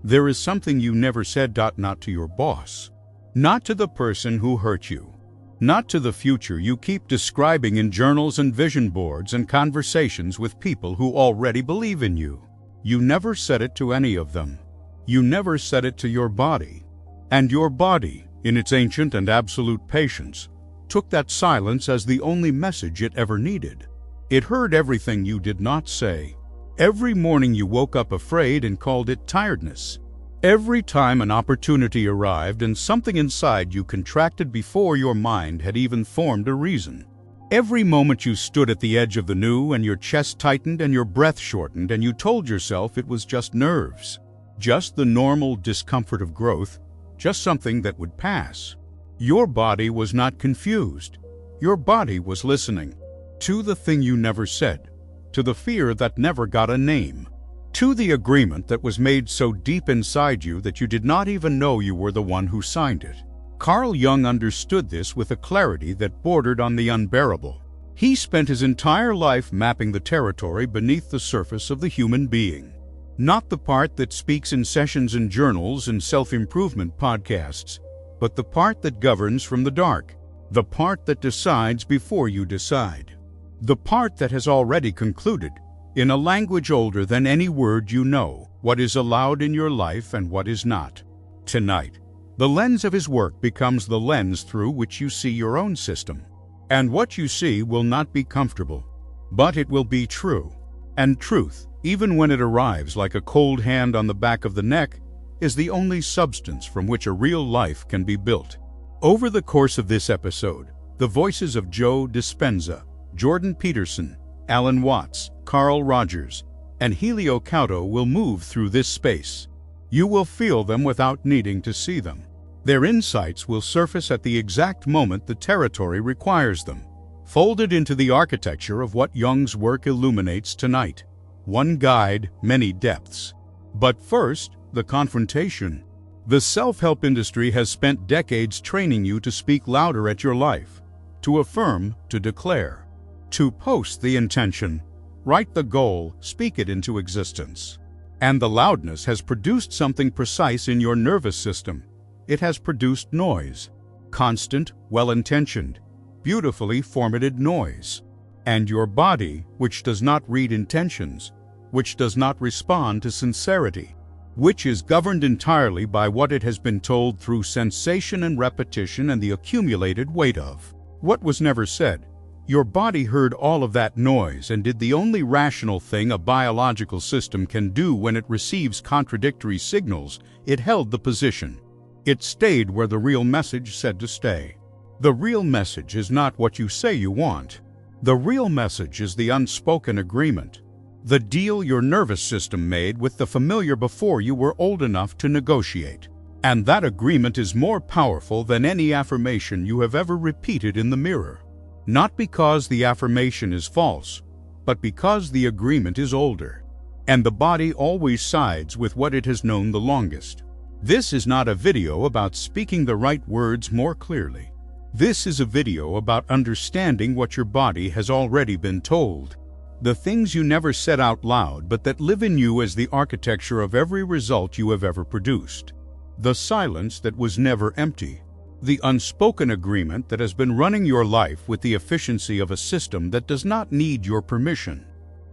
There is something you never said. Not to your boss. Not to the person who hurt you. Not to the future you keep describing in journals and vision boards and conversations with people who already believe in you. You never said it to any of them. You never said it to your body. And your body, in its ancient and absolute patience, took that silence as the only message it ever needed. It heard everything you did not say. Every morning you woke up afraid and called it tiredness. Every time an opportunity arrived and something inside you contracted before your mind had even formed a reason. Every moment you stood at the edge of the new and your chest tightened and your breath shortened and you told yourself it was just nerves, just the normal discomfort of growth, just something that would pass. Your body was not confused. Your body was listening to the thing you never said, to the fear that never got a name, to the agreement that was made so deep inside you that you did not even know you were the one who signed it. Carl Jung understood this with a clarity that bordered on the unbearable. He spent his entire life mapping the territory beneath the surface of the human being. Not the part that speaks in sessions and journals and self-improvement podcasts, but the part that governs from the dark, the part that decides before you decide, the part that has already concluded, in a language older than any word you know, what is allowed in your life and what is not. Tonight, the lens of his work becomes the lens through which you see your own system. And what you see will not be comfortable, but it will be true. And truth, even when it arrives like a cold hand on the back of the neck, is the only substance from which a real life can be built. Over the course of this episode, the voices of Joe Dispenza, Jordan Peterson, Alan Watts, Carl Rogers, and Helio Couto will move through this space. You will feel them without needing to see them. Their insights will surface at the exact moment the territory requires them, folded into the architecture of what Jung's work illuminates tonight. One guide, many depths. But first, the confrontation. The self-help industry has spent decades training you to speak louder at your life, to affirm, to declare, to post the intention, write the goal, speak it into existence. And the loudness has produced something precise in your nervous system. It has produced noise, constant, well-intentioned, beautifully formatted noise. And your body, which does not read intentions, which does not respond to sincerity, which is governed entirely by what it has been told through sensation and repetition and the accumulated weight of what was never said. Your body heard all of that noise and did the only rational thing a biological system can do when it receives contradictory signals. It held the position. It stayed where the real message said to stay. The real message is not what you say you want. The real message is the unspoken agreement, the deal your nervous system made with the familiar before you were old enough to negotiate. And that agreement is more powerful than any affirmation you have ever repeated in the mirror. Not because the affirmation is false, but because the agreement is older. And the body always sides with what it has known the longest. This is not a video about speaking the right words more clearly. This is a video about understanding what your body has already been told. The things you never said out loud but that live in you as the architecture of every result you have ever produced. The silence that was never empty. The unspoken agreement that has been running your life with the efficiency of a system that does not need your permission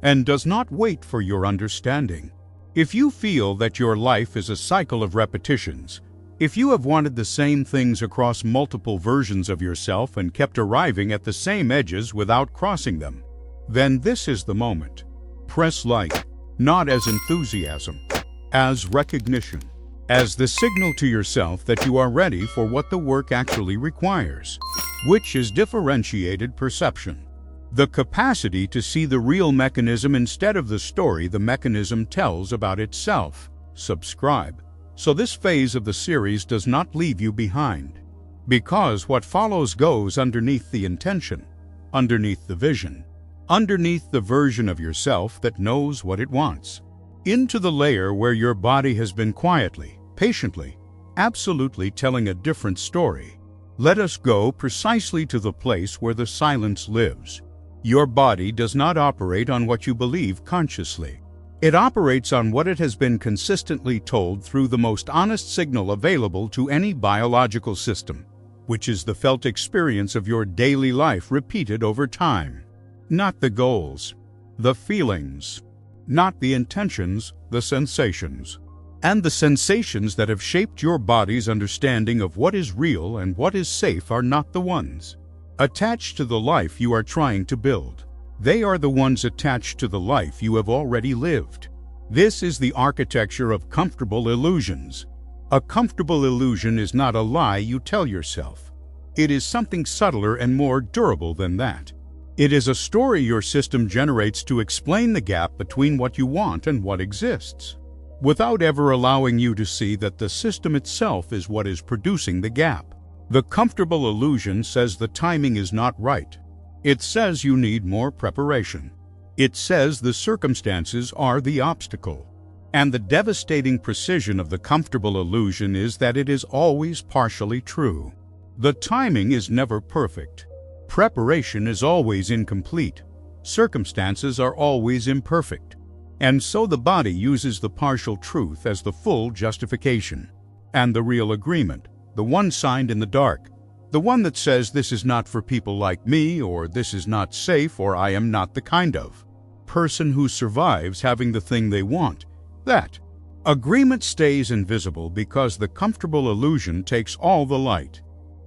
and does not wait for your understanding. If you feel that your life is a cycle of repetitions, if you have wanted the same things across multiple versions of yourself and kept arriving at the same edges without crossing them, then this is the moment. Press like, not as enthusiasm, as recognition, as the signal to yourself that you are ready for what the work actually requires, which is differentiated perception. The capacity to see the real mechanism instead of the story the mechanism tells about itself. Subscribe, so this phase of the series does not leave you behind. Because what follows goes underneath the intention, underneath the vision, underneath the version of yourself that knows what it wants. Into the layer where your body has been quietly, patiently, absolutely telling a different story. Let us go precisely to the place where the silence lives. Your body does not operate on what you believe consciously. It operates on what it has been consistently told through the most honest signal available to any biological system, which is the felt experience of your daily life repeated over time. Not the goals, the feelings. Not the intentions, the sensations. And the sensations that have shaped your body's understanding of what is real and what is safe are not the ones attached to the life you are trying to build. They are the ones attached to the life you have already lived. This is the architecture of comfortable illusions. A comfortable illusion is not a lie you tell yourself. It is something subtler and more durable than that. It is a story your system generates to explain the gap between what you want and what exists, without ever allowing you to see that the system itself is what is producing the gap. The comfortable illusion says the timing is not right. It says you need more preparation. It says the circumstances are the obstacle. And the devastating precision of the comfortable illusion is that it is always partially true. The timing is never perfect. Preparation is always incomplete. Circumstances are always imperfect. And so the body uses the partial truth as the full justification. And the real agreement, the one signed in the dark, the one that says this is not for people like me, or this is not safe, or I am not the kind of person who survives having the thing they want. That agreement stays invisible because the comfortable illusion takes all the light.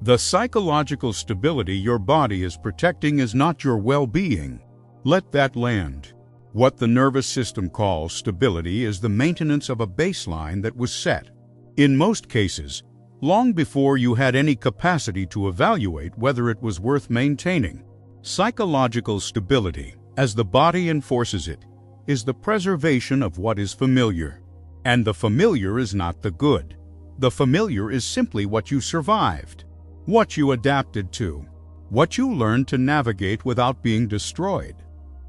The psychological stability your body is protecting is not your well-being. Let that land. What the nervous system calls stability is the maintenance of a baseline that was set, in most cases, long before you had any capacity to evaluate whether it was worth maintaining. Psychological stability, as the body enforces it, is the preservation of what is familiar. And the familiar is not the good. The familiar is simply what you survived, what you adapted to, what you learned to navigate without being destroyed.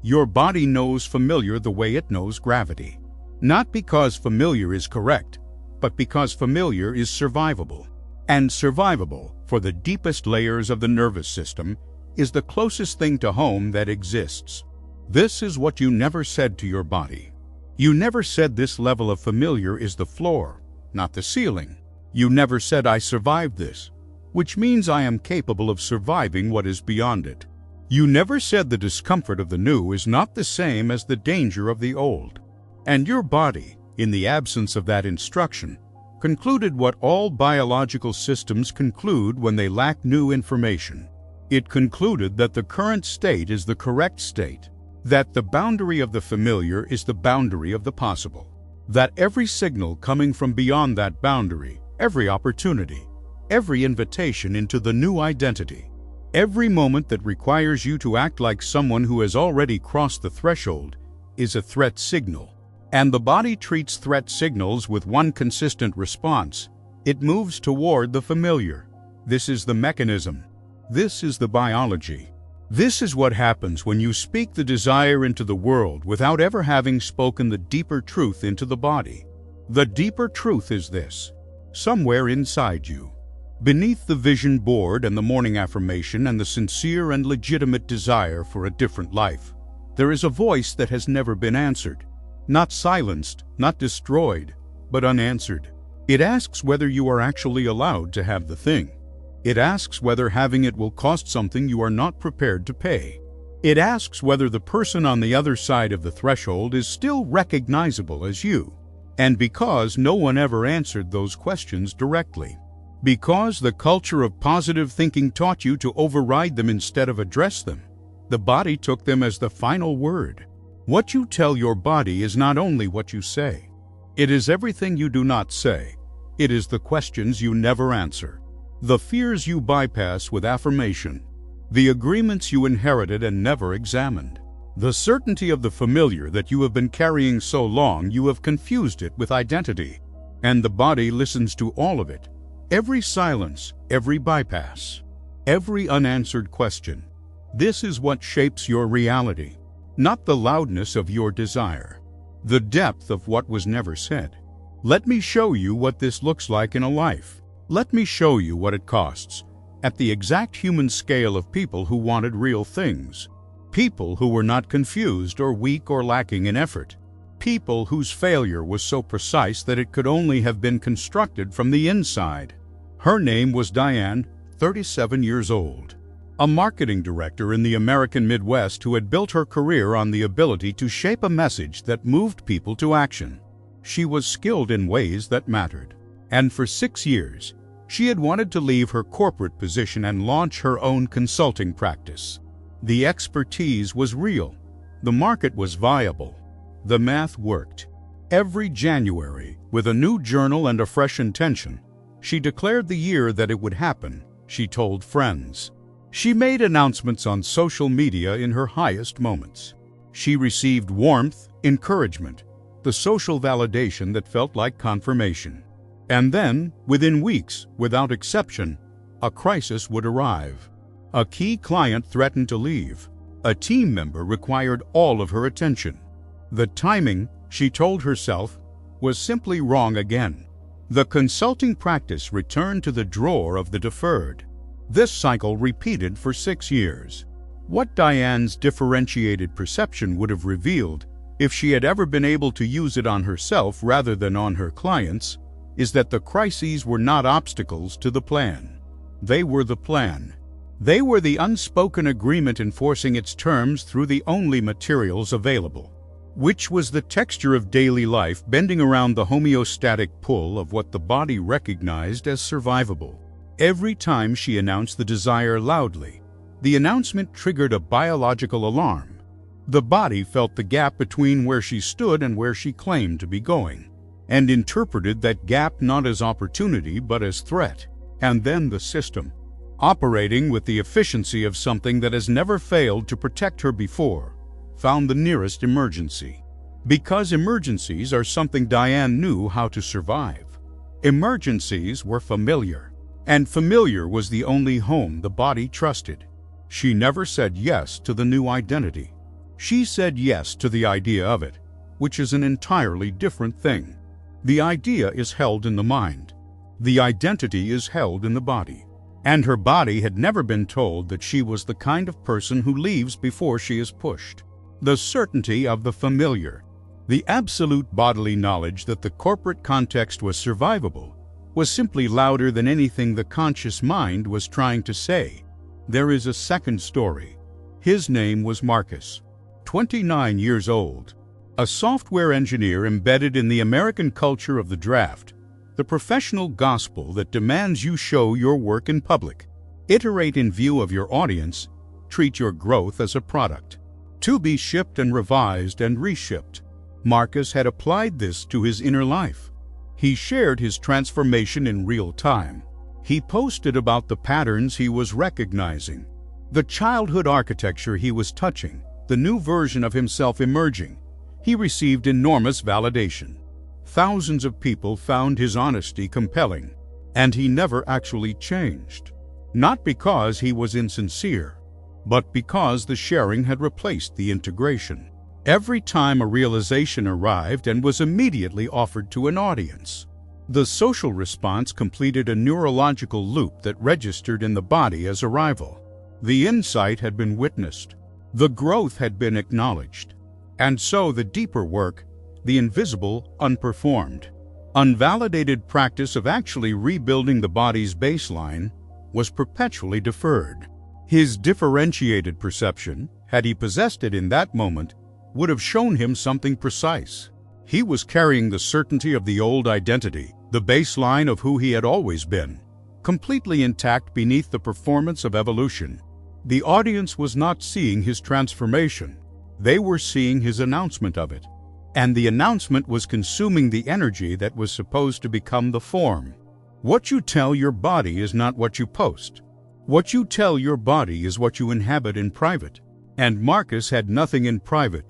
Your body knows familiar the way it knows gravity. Not because familiar is correct, but because familiar is survivable. And survivable, for the deepest layers of the nervous system, is the closest thing to home that exists. This is what you never said to your body. You never said this level of familiar is the floor, not the ceiling. You never said I survived this, which means I am capable of surviving what is beyond it. You never said the discomfort of the new is not the same as the danger of the old. And your body, in the absence of that instruction, concluded what all biological systems conclude when they lack new information. It concluded that the current state is the correct state, that the boundary of the familiar is the boundary of the possible, that every signal coming from beyond that boundary, every opportunity, every invitation into the new identity, every moment that requires you to act like someone who has already crossed the threshold, is a threat signal. And the body treats threat signals with one consistent response. It moves toward the familiar. This is the mechanism. This is the biology. This is what happens when you speak the desire into the world without ever having spoken the deeper truth into the body. The deeper truth is this: somewhere inside you, beneath the vision board and the morning affirmation and the sincere and legitimate desire for a different life, there is a voice that has never been answered. Not silenced, not destroyed, but unanswered. It asks whether you are actually allowed to have the thing. It asks whether having it will cost something you are not prepared to pay. It asks whether the person on the other side of the threshold is still recognizable as you. And because no one ever answered those questions directly, because the culture of positive thinking taught you to override them instead of address them, the body took them as the final word. What you tell your body is not only what you say. It is everything you do not say. It is the questions you never answer, the fears you bypass with affirmation, the agreements you inherited and never examined. The certainty of the familiar that you have been carrying so long you have confused it with identity, and the body listens to all of it. Every silence, every bypass, every unanswered question. This is what shapes your reality, not the loudness of your desire, the depth of what was never said. Let me show you what this looks like in a life. Let me show you what it costs, at the exact human scale of people who wanted real things, people who were not confused or weak or lacking in effort, People whose failure was so precise that it could only have been constructed from the inside. Her name was Diane, 37 years old, a marketing director in the American Midwest who had built her career on the ability to shape a message that moved people to action. She was skilled in ways that mattered, and for 6 years, she had wanted to leave her corporate position and launch her own consulting practice. The expertise was real. The market was viable. The math worked. Every January, with a new journal and a fresh intention, she declared the year that it would happen, she told friends. She made announcements on social media in her highest moments. She received warmth, encouragement, the social validation that felt like confirmation. And then, within weeks, without exception, a crisis would arrive. A key client threatened to leave. A team member required all of her attention. The timing, she told herself, was simply wrong again. The consulting practice returned to the drawer of the deferred. This cycle repeated for 6 years. What Diane's differentiated perception would have revealed, if she had ever been able to use it on herself rather than on her clients, is that the crises were not obstacles to the plan. They were the plan. They were the unspoken agreement enforcing its terms through the only materials available, which was the texture of daily life bending around the homeostatic pull of what the body recognized as survivable. Every time she announced the desire loudly, the announcement triggered a biological alarm. The body felt the gap between where she stood and where she claimed to be going, and interpreted that gap not as opportunity but as threat. And then the system, operating with the efficiency of something that has never failed to protect her before, found the nearest emergency. Because emergencies are something Diane knew how to survive. Emergencies were familiar, and familiar was the only home the body trusted. She never said yes to the new identity. She said yes to the idea of it, which is an entirely different thing. The idea is held in the mind. The identity is held in the body. And her body had never been told that she was the kind of person who leaves before she is pushed. The certainty of the familiar, the absolute bodily knowledge that the corporate context was survivable, was simply louder than anything the conscious mind was trying to say. There is a second story. His name was Marcus, 29 years old, a software engineer embedded in the American culture of the draft, the professional gospel that demands you show your work in public, iterate in view of your audience, treat your growth as a product, to be shipped and revised and reshipped. Marcus had applied this to his inner life. He shared his transformation in real time. He posted about the patterns he was recognizing, the childhood architecture he was touching, the new version of himself emerging. He received enormous validation. Thousands of people found his honesty compelling, and he never actually changed. Not because he was insincere, but because the sharing had replaced the integration. Every time a realization arrived and was immediately offered to an audience, the social response completed a neurological loop that registered in the body as arrival. The insight had been witnessed. The growth had been acknowledged. And so the deeper work, the invisible, unperformed, unvalidated practice of actually rebuilding the body's baseline was perpetually deferred. His differentiated perception, had he possessed it in that moment, would have shown him something precise. He was carrying the certainty of the old identity, the baseline of who he had always been, completely intact beneath the performance of evolution. The audience was not seeing his transformation. They were seeing his announcement of it. And the announcement was consuming the energy that was supposed to become the form. What you tell your body is not what you post. What you tell your body is what you inhabit in private. And Marcus had nothing in private,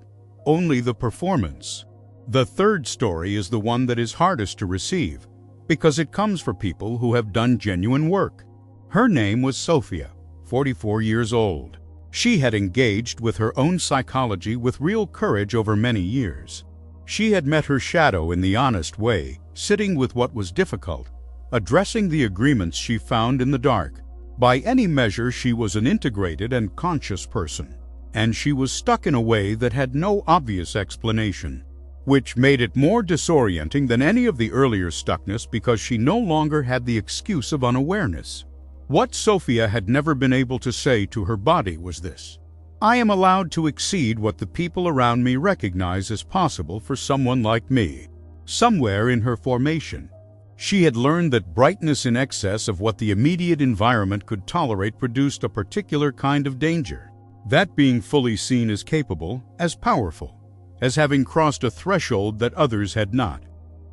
only the performance. The third story is the one that is hardest to receive, because it comes from people who have done genuine work. Her name was Sophia, 44 years old. She had engaged with her own psychology with real courage over many years. She had met her shadow in the honest way, sitting with what was difficult, addressing the agreements she found in the dark. By any measure, she was an integrated and conscious person, and she was stuck in a way that had no obvious explanation. which made it more disorienting than any of the earlier stuckness because she no longer had the excuse of unawareness. What Sophia had never been able to say to her body was this: I am allowed to exceed what the people around me recognize as possible for someone like me. Somewhere in her formation, she had learned that brightness in excess of what the immediate environment could tolerate produced a particular kind of danger. That being fully seen as capable, as powerful, as having crossed a threshold that others had not,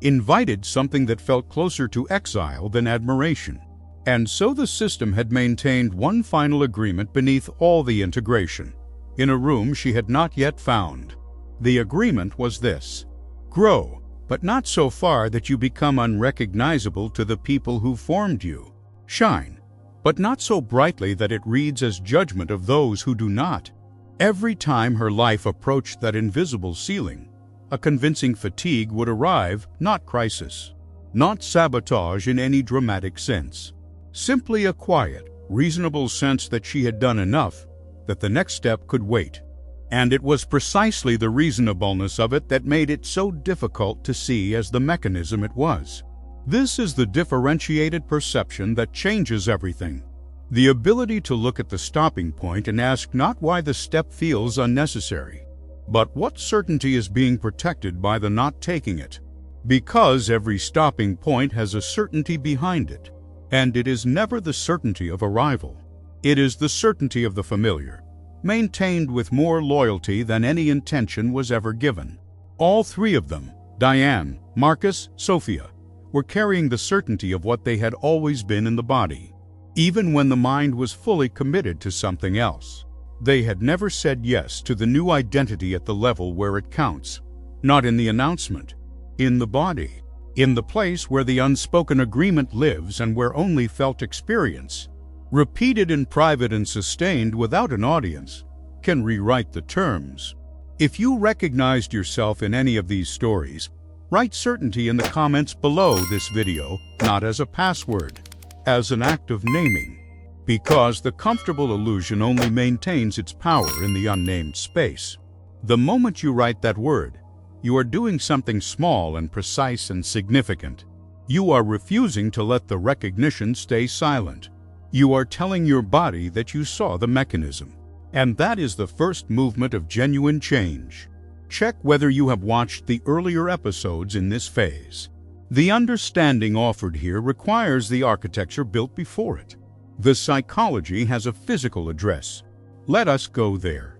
invited something that felt closer to exile than admiration. And so the system had maintained one final agreement beneath all the integration, in a room she had not yet found. The agreement was this: grow, but not so far that you become unrecognizable to the people who formed you. Shine, but not so brightly that it reads as judgment of those who do not. Every time her life approached that invisible ceiling, a convincing fatigue would arrive, not crisis, not sabotage in any dramatic sense. Simply a quiet, reasonable sense that she had done enough, that the next step could wait. And it was precisely the reasonableness of it that made it so difficult to see as the mechanism it was. This is the differentiated perception that changes everything. The ability to look at the stopping point and ask not why the step feels unnecessary, but what certainty is being protected by the not taking it. Because every stopping point has a certainty behind it. And it is never the certainty of arrival. It is the certainty of the familiar, maintained with more loyalty than any intention was ever given. All three of them, Diane, Marcus, Sophia, were carrying the certainty of what they had always been in the body. Even when the mind was fully committed to something else, they had never said yes to the new identity at the level where it counts, not in the announcement, in the body. In the place where the unspoken agreement lives and where only felt experience, repeated in private and sustained without an audience, can rewrite the terms. If you recognized yourself in any of these stories, write certainty in the comments below this video, not as a password, as an act of naming, because the comfortable illusion only maintains its power in the unnamed space. The moment you write that word, you are doing something small and precise and significant. You are refusing to let the recognition stay silent. You are telling your body that you saw the mechanism. And that is the first movement of genuine change. Check whether you have watched the earlier episodes in this phase. The understanding offered here requires the architecture built before it. The psychology has a physical address. Let us go there.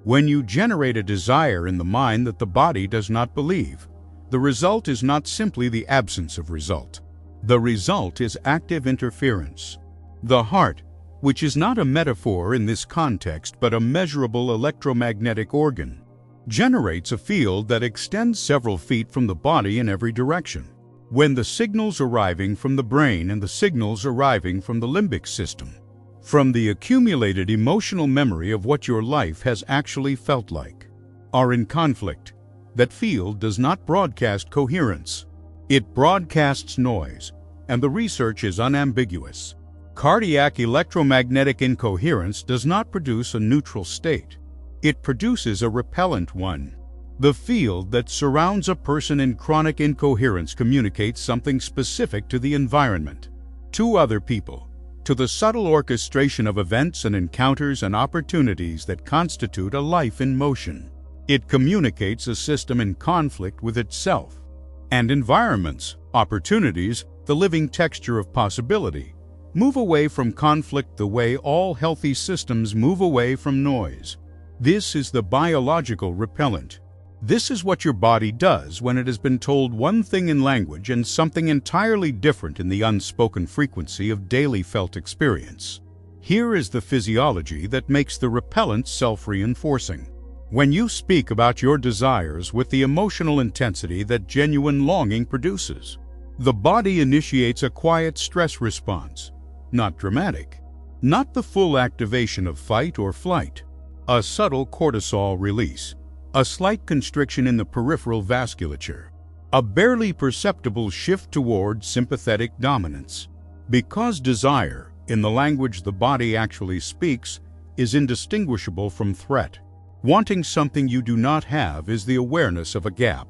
When you generate a desire in the mind that the body does not believe, the result is not simply the absence of result. The result is active interference. The heart, which is not a metaphor in this context but a measurable electromagnetic organ, generates a field that extends several feet from the body in every direction. When the signals arriving from the brain and the signals arriving from the limbic system, from the accumulated emotional memory of what your life has actually felt like, are in conflict, that field does not broadcast coherence. It broadcasts noise, and the research is unambiguous. Cardiac electromagnetic incoherence does not produce a neutral state. It produces a repellent one. The field that surrounds a person in chronic incoherence communicates something specific to the environment, to other people, to the subtle orchestration of events and encounters and opportunities that constitute a life in motion. It communicates a system in conflict with itself, and environments, opportunities, the living texture of possibility, move away from conflict the way all healthy systems move away from noise. This is the biological repellent. This is what your body does when it has been told one thing in language and something entirely different in the unspoken frequency of daily felt experience. Here is the physiology that makes the repellent self-reinforcing. When you speak about your desires with the emotional intensity that genuine longing produces, the body initiates a quiet stress response, not dramatic, not the full activation of fight or flight, a subtle cortisol release, a slight constriction in the peripheral vasculature, a barely perceptible shift toward sympathetic dominance. Because desire, in the language the body actually speaks, is indistinguishable from threat. Wanting something you do not have is the awareness of a gap.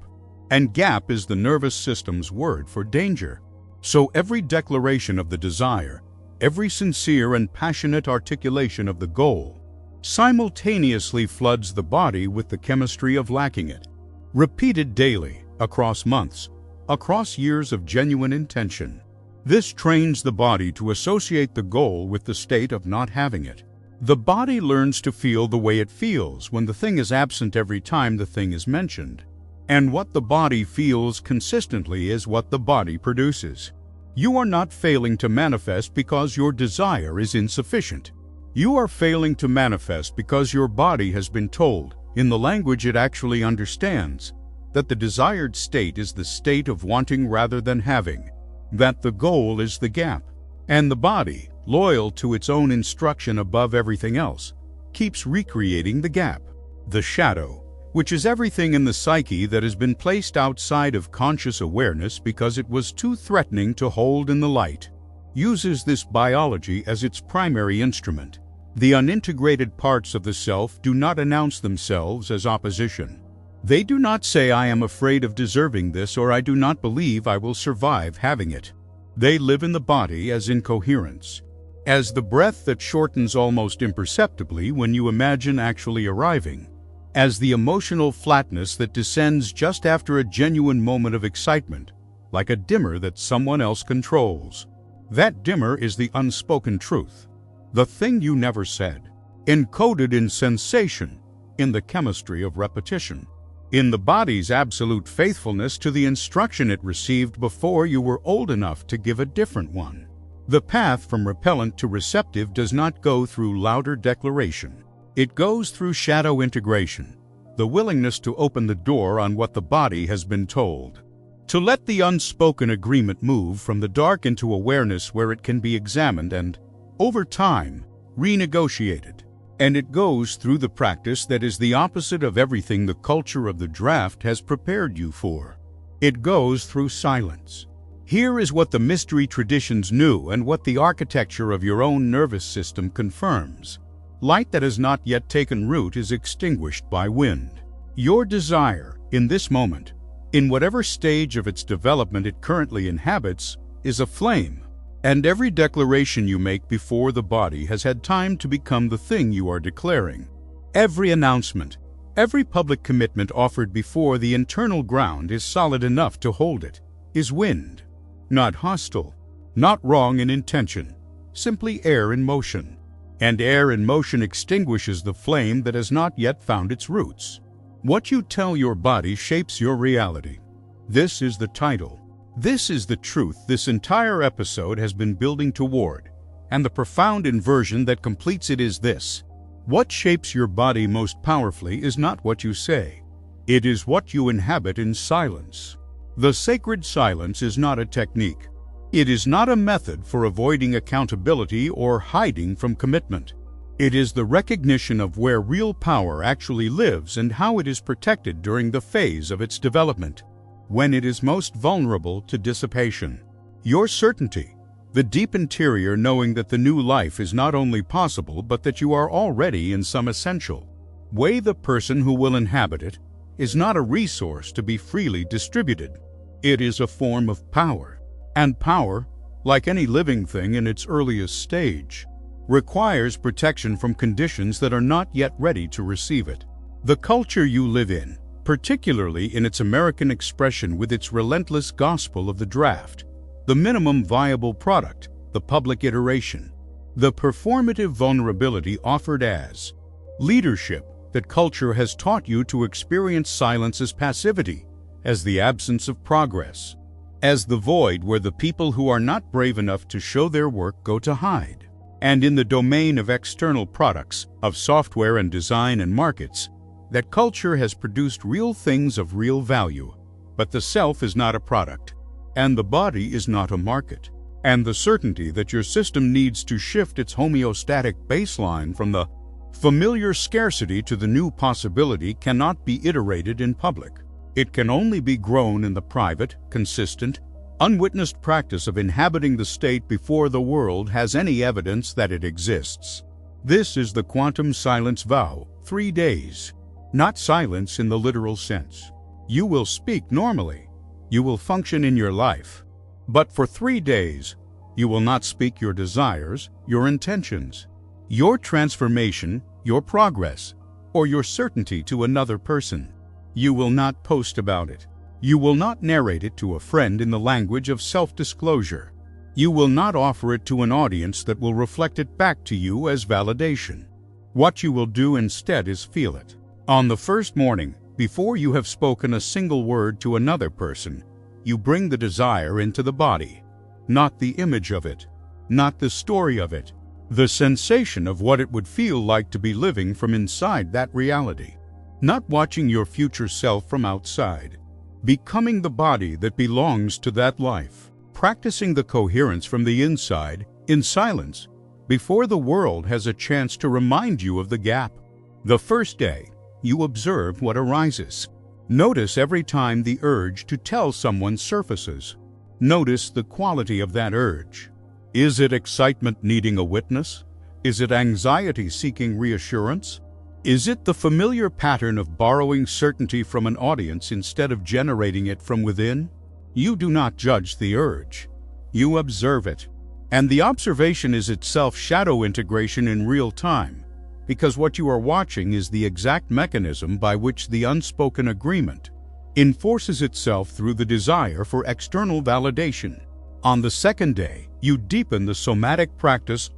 and gap is the nervous system's word for danger. So every declaration of the desire, every sincere and passionate articulation of the goal, simultaneously floods the body with the chemistry of lacking it. Repeated daily, across months, across years of genuine intention. This trains the body to associate the goal with the state of not having it. The body learns to feel the way it feels when the thing is absent every time the thing is mentioned. And what the body feels consistently is what the body produces. You are not failing to manifest because your desire is insufficient. You are failing to manifest because your body has been told, in the language it actually understands, that the desired state is the state of wanting rather than having, that the goal is the gap. And the body, loyal to its own instruction above everything else, keeps recreating the gap. The shadow, which is everything in the psyche that has been placed outside of conscious awareness because it was too threatening to hold in the light, uses this biology as its primary instrument. The unintegrated parts of the self do not announce themselves as opposition. They do not say, "I am afraid of deserving this," or "I do not believe I will survive having it." They live in the body as incoherence, as the breath that shortens almost imperceptibly when you imagine actually arriving, as the emotional flatness that descends just after a genuine moment of excitement, like a dimmer that someone else controls. That dimmer is the unspoken truth, the thing you never said, encoded in sensation, in the chemistry of repetition, in the body's absolute faithfulness to the instruction it received before you were old enough to give a different one. The path from repellent to receptive does not go through louder declaration. It goes through shadow integration, the willingness to open the door on what the body has been told, to let the unspoken agreement move from the dark into awareness where it can be examined and, over time, renegotiated. And it goes through the practice that is the opposite of everything the culture of the draft has prepared you for. It goes through silence. Here is what the mystery traditions knew and what the architecture of your own nervous system confirms. Light that has not yet taken root is extinguished by wind. Your desire, in this moment, in whatever stage of its development it currently inhabits, is a flame. And every declaration you make before the body has had time to become the thing you are declaring. Every announcement, every public commitment offered before the internal ground is solid enough to hold it, is wind. Not hostile, not wrong in intention, simply air in motion. And air in motion extinguishes the flame that has not yet found its roots. What you tell your body shapes your reality. This is the title. This is the truth this entire episode has been building toward, and the profound inversion that completes it is this. What shapes your body most powerfully is not what you say. It is what you inhabit in silence. The sacred silence is not a technique. It is not a method for avoiding accountability or hiding from commitment. It is the recognition of where real power actually lives and how it is protected during the phase of its development, when it is most vulnerable to dissipation. Your certainty, the deep interior knowing that the new life is not only possible but that you are already in some essential way the person who will inhabit it, is not a resource to be freely distributed. It is a form of power. And power, like any living thing in its earliest stage, requires protection from conditions that are not yet ready to receive it. The culture you live in, particularly in its American expression with its relentless gospel of the draft, the minimum viable product, the public iteration, the performative vulnerability offered as leadership that culture has taught you to experience silence as passivity, as the absence of progress, as the void where the people who are not brave enough to show their work go to hide. And in the domain of external products, of software and design and markets, that culture has produced real things of real value, but the self is not a product, and the body is not a market. And the certainty that your system needs to shift its homeostatic baseline from the familiar scarcity to the new possibility cannot be iterated in public. It can only be grown in the private, consistent, unwitnessed practice of inhabiting the state before the world has any evidence that it exists. This is the quantum silence vow, 3 days. Not silence in the literal sense. You will speak normally. You will function in your life. But for 3 days, you will not speak your desires, your intentions, your transformation, your progress, or your certainty to another person. You will not post about it. You will not narrate it to a friend in the language of self-disclosure. You will not offer it to an audience that will reflect it back to you as validation. What you will do instead is feel it. On the first morning, before you have spoken a single word to another person, you bring the desire into the body. Not the image of it, not the story of it, the sensation of what it would feel like to be living from inside that reality. Not watching your future self from outside. Becoming the body that belongs to that life. Practicing the coherence from the inside, in silence, before the world has a chance to remind you of the gap. The first day, you observe what arises. Notice every time the urge to tell someone surfaces. Notice the quality of that urge. Is it excitement needing a witness? Is it anxiety seeking reassurance? Is it the familiar pattern of borrowing certainty from an audience instead of generating it from within? You do not judge the urge. You observe it. And the observation is itself shadow integration in real time, because what you are watching is the exact mechanism by which the unspoken agreement enforces itself through the desire for external validation. On the second day, you deepen the somatic practice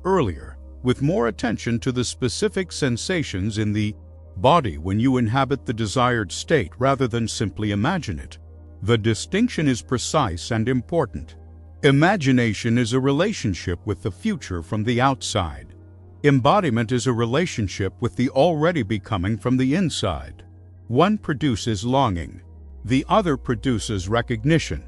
earlier, with more attention to the specific sensations in the body when you inhabit the desired state rather than simply imagine it. The distinction is precise and important. Imagination is a relationship with the future from the outside. Embodiment is a relationship with the already becoming from the inside. One produces longing, the other produces recognition,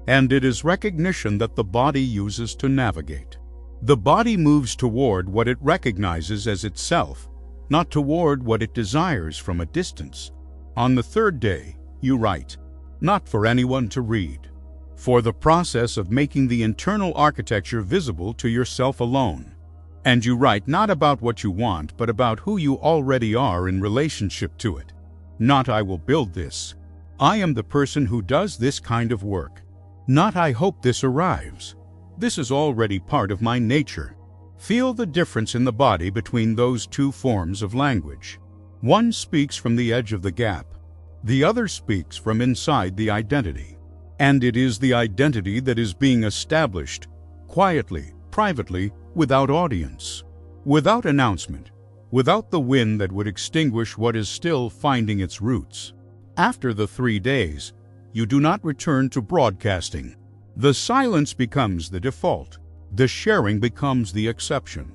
and it is recognition that the body uses to navigate. The body moves toward what it recognizes as itself, not toward what it desires from a distance. On the third day, you write, not for anyone to read, for the process of making the internal architecture visible to yourself alone. And you write not about what you want, but about who you already are in relationship to it. Not I will build this. I am the person who does this kind of work. Not I hope this arrives. This is already part of my nature. Feel the difference in the body between those two forms of language. One speaks from the edge of the gap. The other speaks from inside the identity. And it is the identity that is being established, quietly, privately, without audience, without announcement, without the wind that would extinguish what is still finding its roots. After the 3 days, you do not return to broadcasting. The silence becomes the default. The sharing becomes the exception,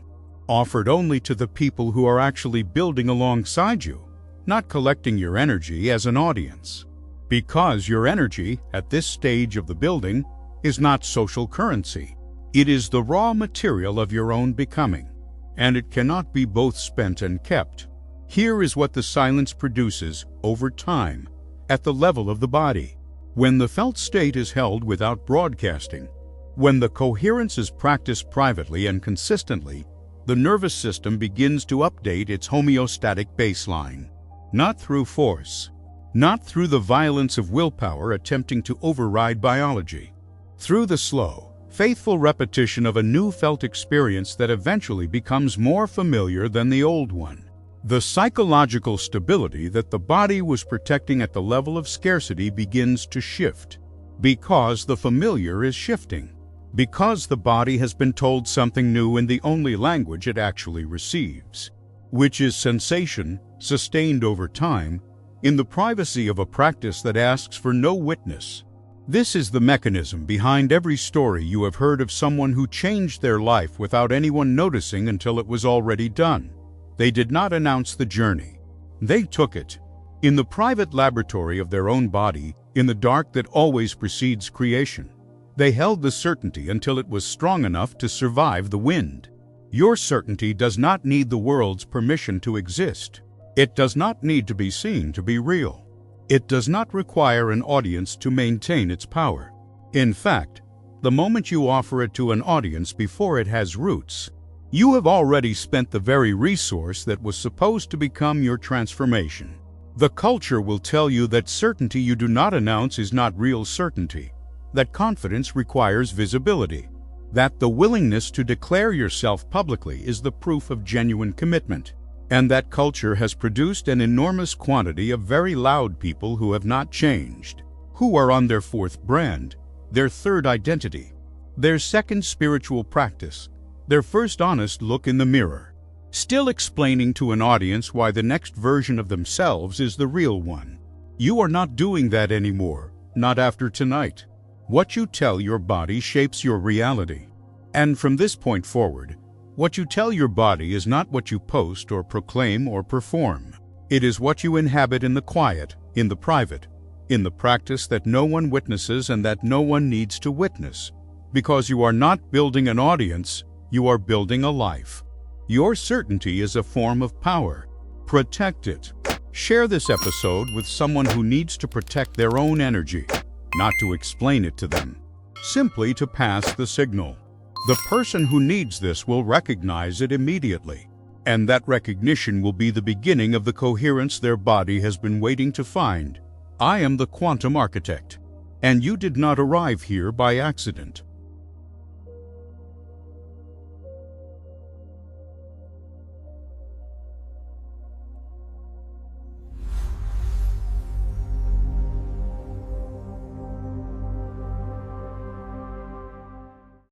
offered only to the people who are actually building alongside you, not collecting your energy as an audience. Because your energy, at this stage of the building, is not social currency. It is the raw material of your own becoming, and it cannot be both spent and kept. Here is what the silence produces over time, at the level of the body. When the felt state is held without broadcasting, when the coherence is practiced privately and consistently, the nervous system begins to update its homeostatic baseline. Not through force, not through the violence of willpower attempting to override biology, through the slow, faithful repetition of a new felt experience that eventually becomes more familiar than the old one. The psychological stability that the body was protecting at the level of scarcity begins to shift, because the familiar is shifting, because the body has been told something new in the only language it actually receives, which is sensation, sustained over time, in the privacy of a practice that asks for no witness. This is the mechanism behind every story you have heard of someone who changed their life without anyone noticing until it was already done. They did not announce the journey. They took it. In the private laboratory of their own body, in the dark that always precedes creation, they held the certainty until it was strong enough to survive the wind. Your certainty does not need the world's permission to exist. It does not need to be seen to be real. It does not require an audience to maintain its power. In fact, the moment you offer it to an audience before it has roots, you have already spent the very resource that was supposed to become your transformation. The culture will tell you that certainty you do not announce is not real certainty, that confidence requires visibility, that the willingness to declare yourself publicly is the proof of genuine commitment, and that culture has produced an enormous quantity of very loud people who have not changed, who are on their fourth brand, their third identity, their second spiritual practice, their first honest look in the mirror, still explaining to an audience why the next version of themselves is the real one. You are not doing that anymore, not after tonight. What you tell your body shapes your reality. And from this point forward, what you tell your body is not what you post or proclaim or perform. It is what you inhabit in the quiet, in the private, in the practice that no one witnesses and that no one needs to witness. Because you are not building an audience, you are building a life. Your certainty is a form of power. Protect it. Share this episode with someone who needs to protect their own energy, not to explain it to them, simply to pass the signal. The person who needs this will recognize it immediately, and that recognition will be the beginning of the coherence their body has been waiting to find. I am the quantum architect, and you did not arrive here by accident.